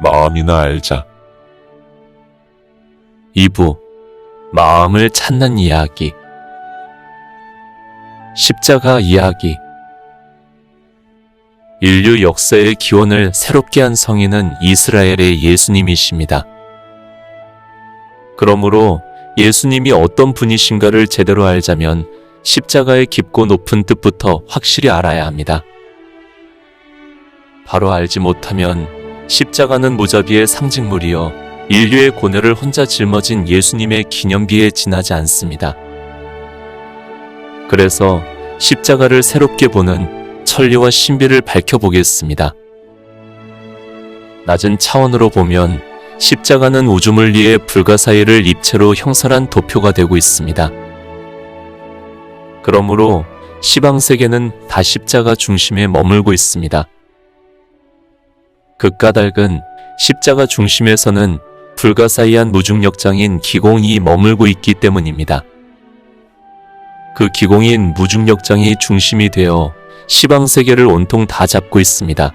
마음이나 알자. 2부 마음을 찾는 이야기. 십자가 이야기. 인류 역사의 기원을 새롭게 한 성인은 이스라엘의 예수님이십니다. 그러므로 예수님이 어떤 분이신가를 제대로 알자면 십자가의 깊고 높은 뜻부터 확실히 알아야 합니다. 바로 알지 못하면 십자가는 무자비의 상징물이요 인류의 고뇌를 혼자 짊어진 예수님의 기념비에 지나지 않습니다. 그래서 십자가를 새롭게 보는 천리와 신비를 밝혀보겠습니다. 낮은 차원으로 보면 십자가는 우주물리의 불가사의를 입체로 형설한 도표가 되고 있습니다. 그러므로 시방세계는 다 십자가 중심에 머물고 있습니다. 그 까닭은 십자가 중심에서는 불가사의한 무중력장인 기공이 머물고 있기 때문입니다. 그 기공인 무중력장이 중심이 되어 시방세계를 온통 다 잡고 있습니다.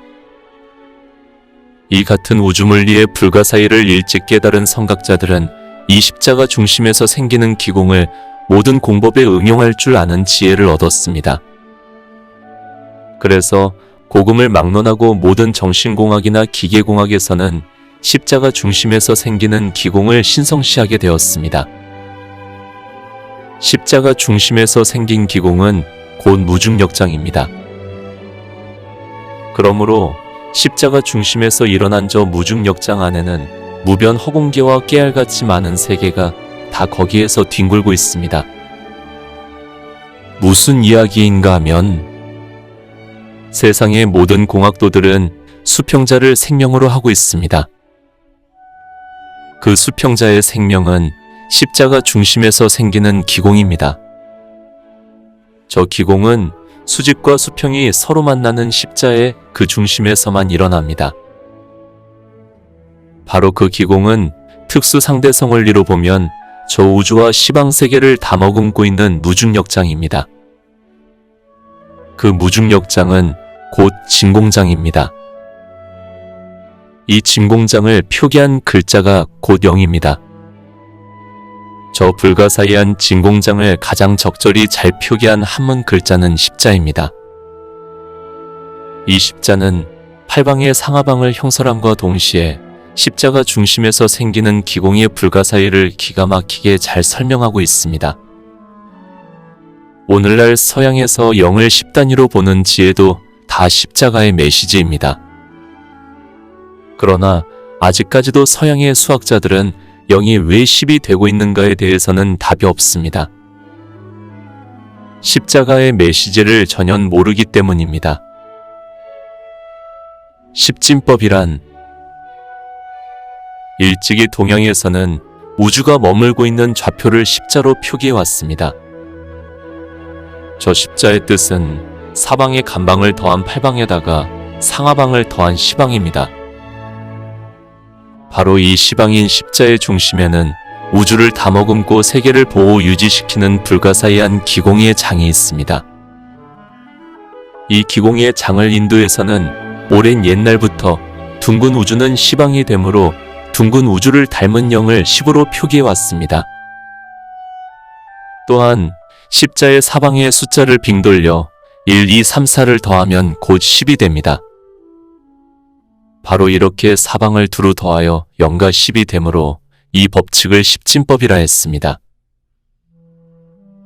이 같은 우주물리의 불가사의를 일찍 깨달은 성각자들은 이 십자가 중심에서 생기는 기공을 모든 공법에 응용할 줄 아는 지혜를 얻었습니다. 그래서 고금을 막론하고 모든 정신공학이나 기계공학에서는 십자가 중심에서 생기는 기공을 신성시하게 되었습니다. 십자가 중심에서 생긴 기공은 곧 무중력장입니다. 그러므로 십자가 중심에서 일어난 저 무중력장 안에는 무변 허공계와 깨알같이 많은 세계가 다 거기에서 뒹굴고 있습니다. 무슨 이야기인가 하면 세상의 모든 공학도들은 수평자를 생명으로 하고 있습니다. 그 수평자의 생명은 십자가 중심에서 생기는 기공입니다. 저 기공은 수직과 수평이 서로 만나는 십자의 그 중심에서만 일어납니다. 바로 그 기공은 특수 상대성 원리로 보면 저 우주와 시방세계를 다 머금고 있는 무중력장입니다. 그 무중력장은 곧 진공장입니다. 이 진공장을 표기한 글자가 곧 영입니다. 저 불가사의한 진공장을 가장 적절히 잘 표기한 한문 글자는 십자입니다. 이 십자는 팔방의 상하방을 형설함과 동시에 십자가 중심에서 생기는 기공의 불가사의를 기가 막히게 잘 설명하고 있습니다. 오늘날 서양에서 0을 10단위로 보는 지혜도 다 십자가의 메시지입니다. 그러나 아직까지도 서양의 수학자들은 0이 왜 10이 되고 있는가에 대해서는 답이 없습니다. 십자가의 메시지를 전혀 모르기 때문입니다. 십진법이란 일찍이 동양에서는 우주가 머물고 있는 좌표를 십자로 표기해 왔습니다. 저 십자의 뜻은 사방의 간방을 더한 팔방에다가 상하방을 더한 시방입니다. 바로 이 시방인 십자의 중심에는 우주를 다 머금고 세계를 보호 유지시키는 불가사의한 기공의 장이 있습니다. 이 기공의 장을 인도에서는 오랜 옛날부터 둥근 우주는 시방이 되므로 둥근 우주를 닮은 0을 10으로 표기해 왔습니다. 또한 십자의 사방의 숫자를 빙돌려 1, 2, 3, 4를 더하면 곧 10이 됩니다. 바로 이렇게 사방을 두루 더하여 0과 10이 되므로 이 법칙을 십진법이라 했습니다.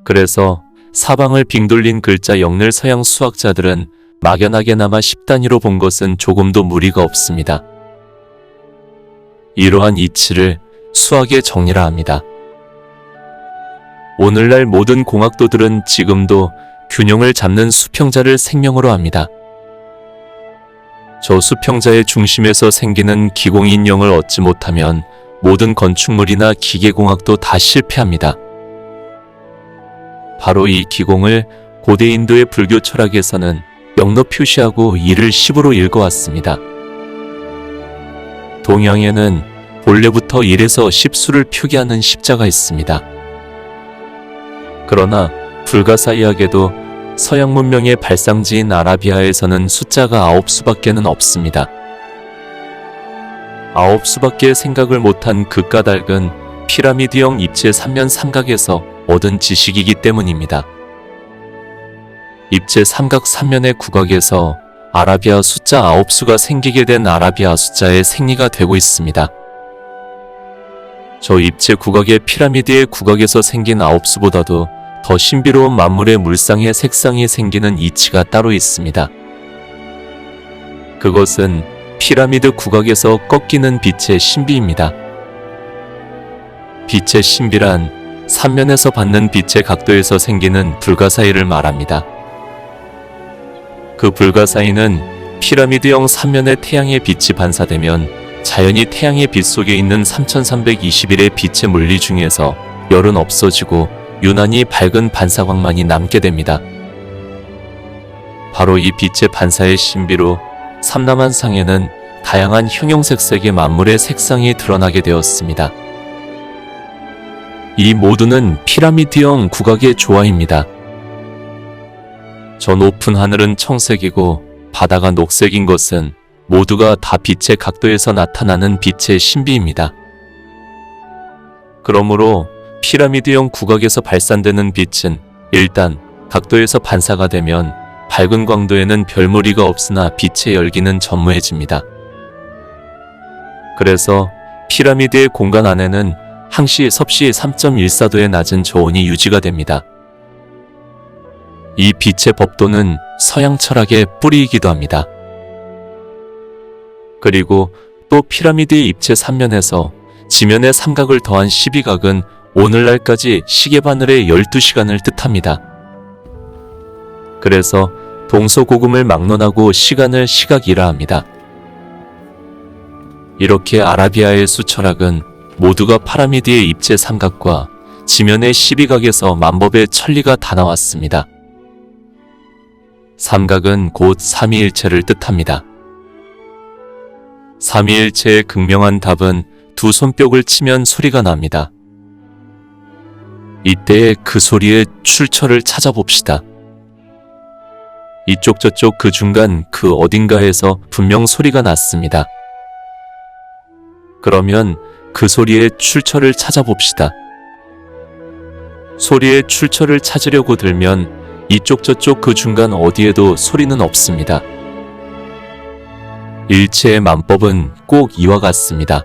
그래서 사방을 빙돌린 글자 0을 서양 수학자들은 막연하게나마 10단위로 본 것은 조금도 무리가 없습니다. 이러한 이치를 수학의 정리라 합니다. 오늘날 모든 공학도들은 지금도 균형을 잡는 수평자를 생명으로 합니다. 저 수평자의 중심에서 생기는 기공인 0을 얻지 못하면 모든 건축물이나 기계공학도 다 실패합니다. 바로 이 기공을 고대 인도의 불교 철학에서는 0로 표시하고 이를 10으로 읽어왔습니다. 동양에는 본래부터 1에서 10수를 표기하는 십자가 있습니다. 그러나 불가사의하게도 서양 문명의 발상지인 아라비아에서는 숫자가 9수밖에는 없습니다. 9수밖에 생각을 못한 그 까닭은 피라미드형 입체 3면 삼각에서 얻은 지식이기 때문입니다. 입체 삼각 3면의 국악에서 아라비아 숫자 9수가 생기게 된 아라비아 숫자의 생리가 되고 있습니다. 저 입체 국악의 피라미드의 국악에서 생긴 9수보다도 더 신비로운 만물의 물상의 색상이 생기는 이치가 따로 있습니다. 그것은 피라미드 국악에서 꺾이는 빛의 신비입니다. 빛의 신비란 3면에서 받는 빛의 각도에서 생기는 불가사의를 말합니다. 그 불가사의는 피라미드형 3면의 태양의 빛이 반사되면 자연히 태양의 빛 속에 있는 3321의 빛의 물리 중에서 열은 없어지고 유난히 밝은 반사광만이 남게 됩니다. 바로 이 빛의 반사의 신비로 삼라만상에는 다양한 형형색색의 만물의 색상이 드러나게 되었습니다. 이 모두는 피라미드형 국악의 조화입니다. 저 높은 하늘은 청색이고 바다가 녹색인 것은 모두가 다 빛의 각도에서 나타나는 빛의 신비입니다. 그러므로 피라미드형 국악에서 발산되는 빛은 일단 각도에서 반사가 되면 밝은 광도에는 별 무리가 없으나 빛의 열기는 전무해집니다. 그래서 피라미드의 공간 안에는 항시 섭씨 3.14도의 낮은 저온이 유지가 됩니다. 이 빛의 법도는 서양 철학의 뿌리이기도 합니다. 그리고 또 피라미드의 입체 3면에서 지면의 삼각을 더한 12각은 오늘날까지 시계바늘의 12시간을 뜻합니다. 그래서 동서고금을 막론하고 시간을 시각이라 합니다. 이렇게 아라비아의 수철학은 모두가 피라미드의 입체 삼각과 지면의 12각에서 만법의 천리가 다 나왔습니다. 삼각은 곧 삼위일체를 뜻합니다. 삼위일체의 극명한 답은 두 손뼉을 치면 소리가 납니다. 이때의 그 소리의 출처를 찾아봅시다. 이쪽 저쪽 그 중간 그 어딘가에서 분명 소리가 났습니다. 그러면 그 소리의 출처를 찾아봅시다. 소리의 출처를 찾으려고 들면 이쪽 저쪽 그 중간 어디에도 소리는 없습니다. 일체의 만법은 꼭 이와 같습니다.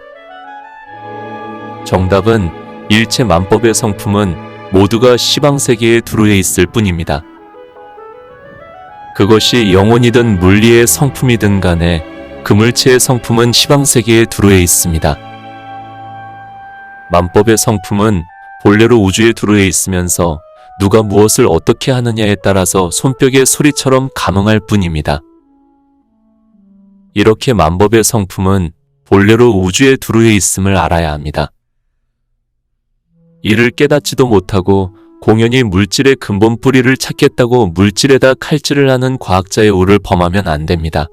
정답은 일체 만법의 성품은 모두가 시방세계에 두루에 있을 뿐입니다. 그것이 영혼이든 물리의 성품이든 간에 그 물체의 성품은 시방세계에 두루에 있습니다. 만법의 성품은 본래로 우주에 두루에 있으면서 누가 무엇을 어떻게 하느냐에 따라서 손뼉의 소리처럼 감응할 뿐입니다. 이렇게 만법의 성품은 본래로 우주에 두루에 있음을 알아야 합니다. 이를 깨닫지도 못하고 공연히 물질의 근본 뿌리를 찾겠다고 물질에다 칼질을 하는 과학자의 오를 범하면 안 됩니다.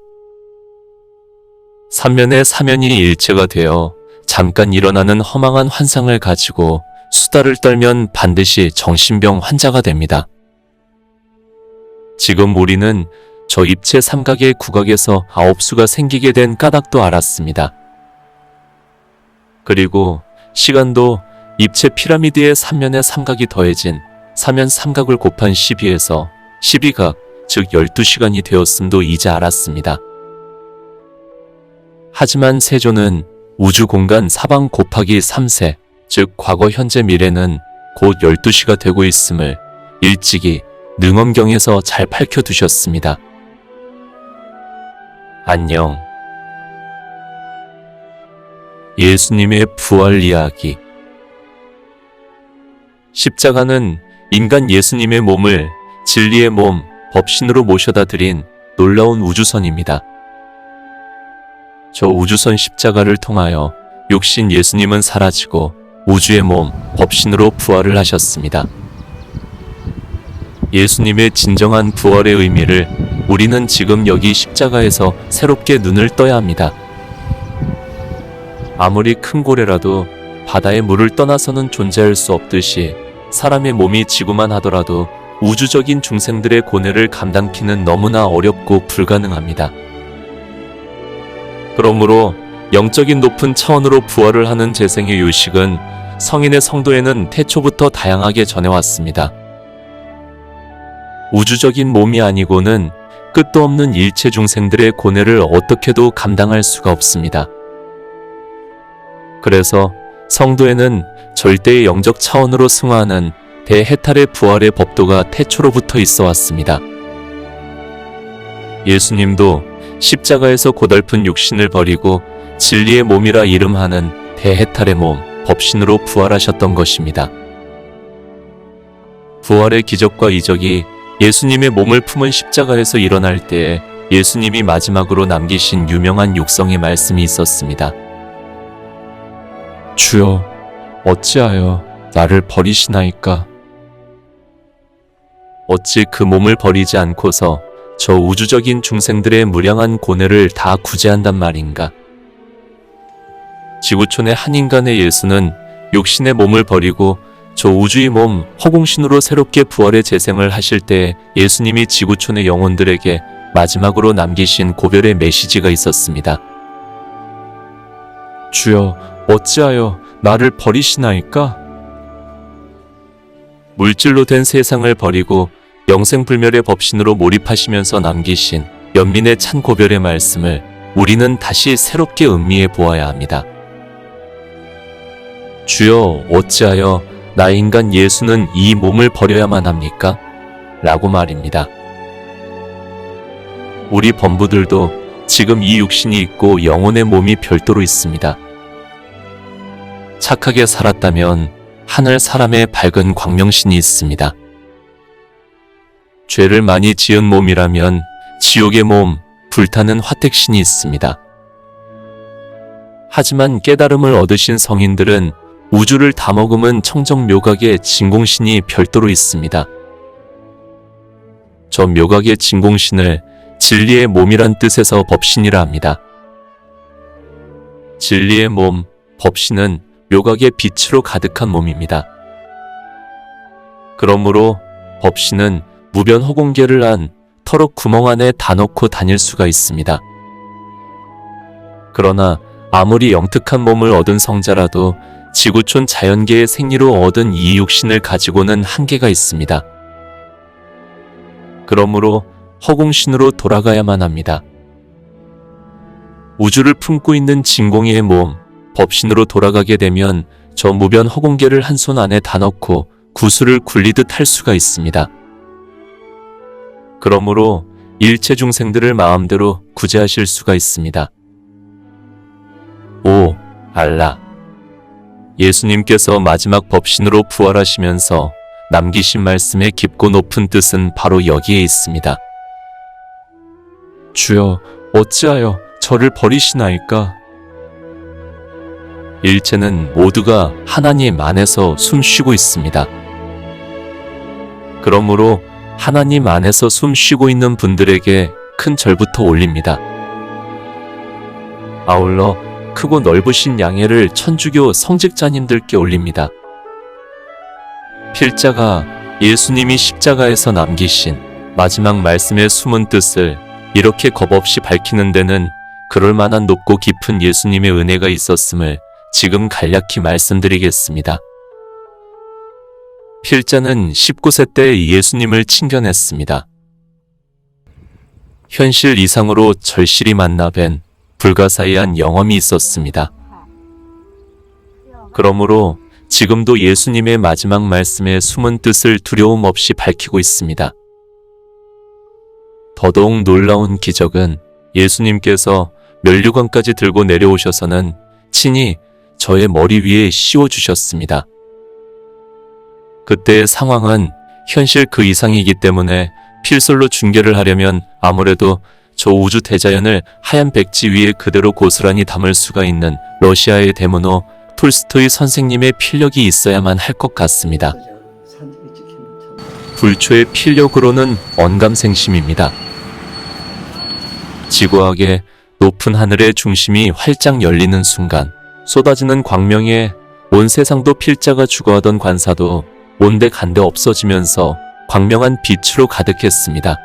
삼면의 사면이 일체가 되어 잠깐 일어나는 허망한 환상을 가지고 수다를 떨면 반드시 정신병 환자가 됩니다. 지금 우리는 저 입체 삼각의 국악에서 9수가 생기게 된 까닭도 알았습니다. 그리고 시간도 입체 피라미드의 3면의 삼각이 더해진 3면 삼각을 곱한 12에서 12각, 즉 12시간이 되었음도 이제 알았습니다. 하지만 세조는 우주 공간 사방 곱하기 3세, 즉 과거 현재 미래는 곧 12시가 되고 있음을 일찍이 능엄경에서 잘 밝혀두셨습니다. 안녕. 예수님의 부활 이야기. 십자가는 인간 예수님의 몸을 진리의 몸, 법신으로 모셔다 드린 놀라운 우주선입니다. 저 우주선 십자가를 통하여 육신 예수님은 사라지고 우주의 몸, 법신으로 부활을 하셨습니다. 예수님의 진정한 부활의 의미를 우리는 지금 여기 십자가에서 새롭게 눈을 떠야 합니다. 아무리 큰 고래라도 바다의 물을 떠나서는 존재할 수 없듯이 사람의 몸이 지구만 하더라도 우주적인 중생들의 고뇌를 감당키는 너무나 어렵고 불가능합니다. 그러므로 영적인 높은 차원으로 부활을 하는 재생의 유식은 성인의 성도에는 태초부터 다양하게 전해왔습니다. 우주적인 몸이 아니고는 끝도 없는 일체 중생들의 고뇌를 어떻게도 감당할 수가 없습니다. 그래서 성도에는 절대의 영적 차원으로 승화하는 대해탈의 부활의 법도가 태초로부터 있어 왔습니다. 예수님도 십자가에서 고달픈 육신을 버리고 진리의 몸이라 이름하는 대해탈의 몸, 법신으로 부활하셨던 것입니다. 부활의 기적과 이적이 예수님의 몸을 품은 십자가에서 일어날 때에 예수님이 마지막으로 남기신 유명한 육성의 말씀이 있었습니다. 주여, 어찌하여 나를 버리시나이까? 어찌 그 몸을 버리지 않고서 저 우주적인 중생들의 무량한 고뇌를 다 구제한단 말인가? 지구촌의 한 인간의 예수는 육신의 몸을 버리고 저 우주의 몸 허공신으로 새롭게 부활의 재생을 하실 때 예수님이 지구촌의 영혼들에게 마지막으로 남기신 고별의 메시지가 있었습니다. 주여, 어찌하여 나를 버리시나이까? 물질로 된 세상을 버리고 영생불멸의 법신으로 몰입하시면서 남기신 연민의 찬 고별의 말씀을 우리는 다시 새롭게 음미해 보아야 합니다. 주여, 어찌하여 나 인간 예수는 이 몸을 버려야만 합니까? 라고 말입니다. 우리 범부들도 지금 이 육신이 있고 영혼의 몸이 별도로 있습니다. 착하게 살았다면 하늘 사람의 밝은 광명신이 있습니다. 죄를 많이 지은 몸이라면 지옥의 몸, 불타는 화택신이 있습니다. 하지만 깨달음을 얻으신 성인들은 우주를 다 머금은 청정묘각의 진공신이 별도로 있습니다. 저 묘각의 진공신을 진리의 몸이란 뜻에서 법신이라 합니다. 진리의 몸, 법신은 묘각의 빛으로 가득한 몸입니다. 그러므로 법신은 무변 허공계를 안 터럭 구멍 안에 다 넣고 다닐 수가 있습니다. 그러나 아무리 영특한 몸을 얻은 성자라도 지구촌 자연계의 생리로 얻은 이 육신을 가지고는 한계가 있습니다. 그러므로 허공신으로 돌아가야만 합니다. 우주를 품고 있는 진공의 몸, 법신으로 돌아가게 되면 저 무변 허공계를 한 손 안에 다 넣고 구슬을 굴리듯 할 수가 있습니다. 그러므로 일체 중생들을 마음대로 구제하실 수가 있습니다. 오, 알라! 예수님께서 마지막 법신으로 부활하시면서 남기신 말씀의 깊고 높은 뜻은 바로 여기에 있습니다. 주여, 어찌하여 저를 버리시나이까? 일체는 모두가 하나님 안에서 숨쉬고 있습니다. 그러므로 하나님 안에서 숨쉬고 있는 분들에게 큰 절부터 올립니다. 아울러 크고 넓으신 양해를 천주교 성직자님들께 올립니다. 필자가 예수님이 십자가에서 남기신 마지막 말씀의 숨은 뜻을 이렇게 겁없이 밝히는 데는 그럴 만한 높고 깊은 예수님의 은혜가 있었음을 지금 간략히 말씀드리겠습니다. 필자는 19세 때 예수님을 친견했습니다. 현실 이상으로 절실히 만나 뵌 불가사의한 영험이 있었습니다. 그러므로 지금도 예수님의 마지막 말씀의 숨은 뜻을 두려움 없이 밝히고 있습니다. 더더욱 놀라운 기적은 예수님께서 면류관까지 들고 내려오셔서는 친히 저의 머리 위에 씌워주셨습니다. 그때의 상황은 현실 그 이상이기 때문에 필설로 중계를 하려면 아무래도 저 우주 대자연을 하얀 백지 위에 그대로 고스란히 담을 수가 있는 러시아의 대문호 톨스토이 선생님의 필력이 있어야만 할 것 같습니다. 불초의 필력으로는 언감생심입니다. 지구하게 높은 하늘의 중심이 활짝 열리는 순간 쏟아지는 광명에 온 세상도 필자가 주거하던 관사도 온데간데 없어지면서 광명한 빛으로 가득했습니다.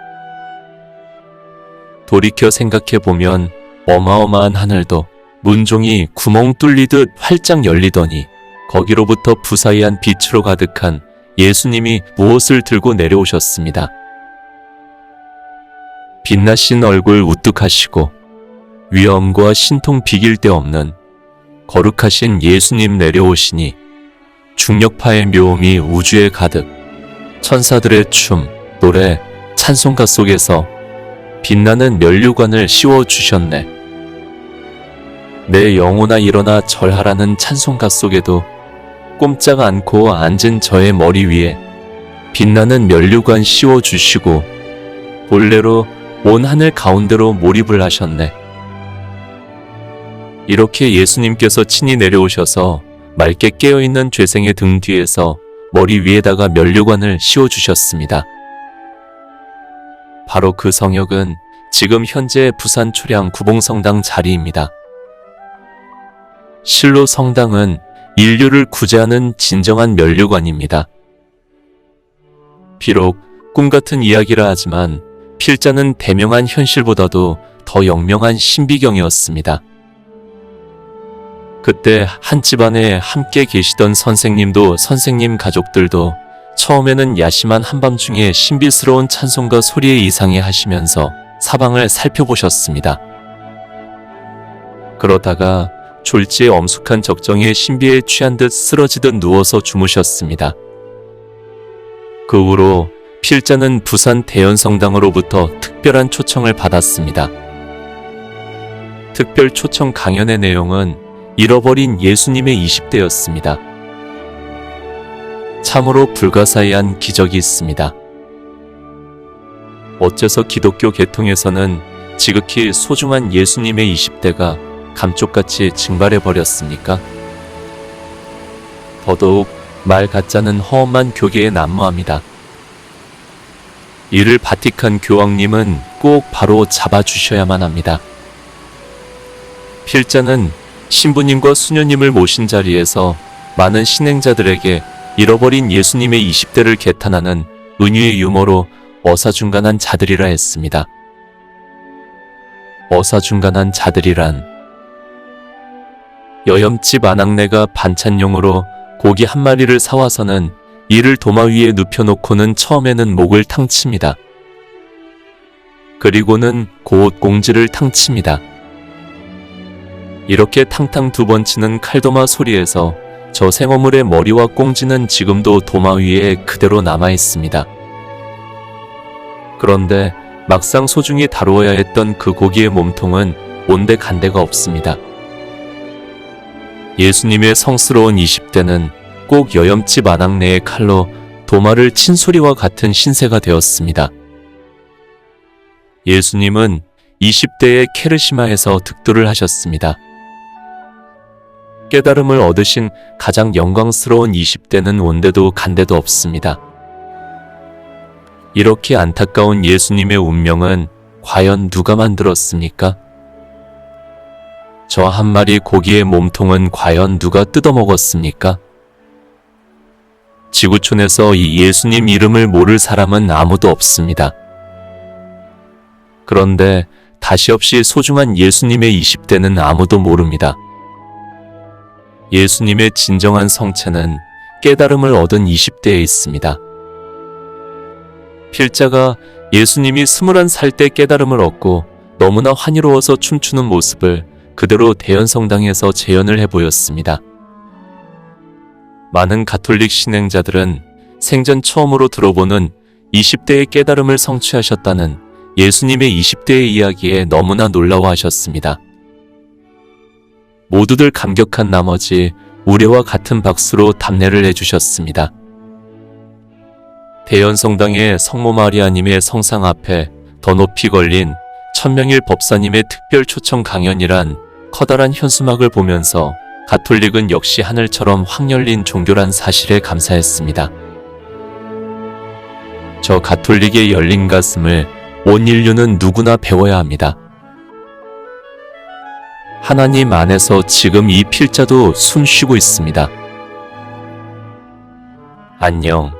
돌이켜 생각해보면 어마어마한 하늘도 문종이 구멍 뚫리듯 활짝 열리더니 거기로부터 부사이한 빛으로 가득한 예수님이 무엇을 들고 내려오셨습니다. 빛나신 얼굴 우뚝하시고 위엄과 신통 비길 데 없는 거룩하신 예수님 내려오시니 중력파의 묘음이 우주에 가득 천사들의 춤, 노래, 찬송가 속에서 빛나는 면류관을 씌워주셨네. 내 영혼아 일어나 절하라는 찬송가 속에도 꼼짝 않고 앉은 저의 머리 위에 빛나는 면류관 씌워주시고 본래로 온 하늘 가운데로 몰입을 하셨네. 이렇게 예수님께서 친히 내려오셔서 맑게 깨어있는 죄생의 등 뒤에서 머리 위에다가 면류관을 씌워주셨습니다. 바로 그 성역은 지금 현재 부산 초량 구봉성당 자리입니다. 실로 성당은 인류를 구제하는 진정한 면류관입니다. 비록 꿈같은 이야기라 하지만 필자는 대명한 현실보다도 더 영명한 신비경이었습니다. 그때 한 집안에 함께 계시던 선생님도 선생님 가족들도 처음에는 야심한 한밤중에 신비스러운 찬송가 소리에 이상해 하시면서 사방을 살펴보셨습니다. 그러다가 졸지에 엄숙한 적정의 신비에 취한 듯 쓰러지듯 누워서 주무셨습니다. 그 후로 필자는 부산 대연성당으로부터 특별한 초청을 받았습니다. 특별 초청 강연의 내용은 잃어버린 예수님의 20대였습니다. 참으로 불가사의한 기적이 있습니다. 어째서 기독교 계통에서는 지극히 소중한 예수님의 20대가 감쪽같이 증발해버렸습니까? 더더욱 말 같자는 허험한 교계에 난무합니다. 이를 바티칸 교황님은 꼭 바로 잡아주셔야만 합니다. 필자는 신부님과 수녀님을 모신 자리에서 많은 신행자들에게 잃어버린 예수님의 20대를 개탄하는 은유의 유머로 어사중간한 자들이라 했습니다. 어사중간한 자들이란 여염집 아낙네가 반찬용으로 고기 한 마리를 사와서는 이를 도마 위에 눕혀놓고는 처음에는 목을 탕칩니다. 그리고는 곧 공지를 탕칩니다. 이렇게 탕탕 두 번 치는 칼도마 소리에서 저 생어물의 머리와 꽁지는 지금도 도마 위에 그대로 남아 있습니다. 그런데 막상 소중히 다루어야 했던 그 고기의 몸통은 온데간데가 없습니다. 예수님의 성스러운 20대는 꼭 여염집 아낙네의 칼로 도마를 친 소리와 같은 신세가 되었습니다. 예수님은 20대의 케르시마에서 득도를 하셨습니다. 깨달음을 얻으신 가장 영광스러운 20대는 온데도 간데도 없습니다. 이렇게 안타까운 예수님의 운명은 과연 누가 만들었습니까? 저 한 마리 고기의 몸통은 과연 누가 뜯어먹었습니까? 지구촌에서 이 예수님 이름을 모를 사람은 아무도 없습니다. 그런데 다시 없이 소중한 예수님의 20대는 아무도 모릅니다. 예수님의 진정한 성체는 깨달음을 얻은 20대에 있습니다. 필자가 예수님이 21살 때 깨달음을 얻고 너무나 환희로워서 춤추는 모습을 그대로 대연성당에서 재현을 해보였습니다. 많은 가톨릭 신행자들은 생전 처음으로 들어보는 20대의 깨달음을 성취하셨다는 예수님의 20대의 이야기에 너무나 놀라워하셨습니다. 모두들 감격한 나머지 우레와 같은 박수로 답례를 해주셨습니다. 대연성당의 성모 마리아님의 성상 앞에 더 높이 걸린 천명일 법사님의 특별 초청 강연이란 커다란 현수막을 보면서 가톨릭은 역시 하늘처럼 확 열린 종교란 사실에 감사했습니다. 저 가톨릭의 열린 가슴을 온 인류는 누구나 배워야 합니다. 하나님 안에서 지금 이 필자도 숨 쉬고 있습니다. 안녕.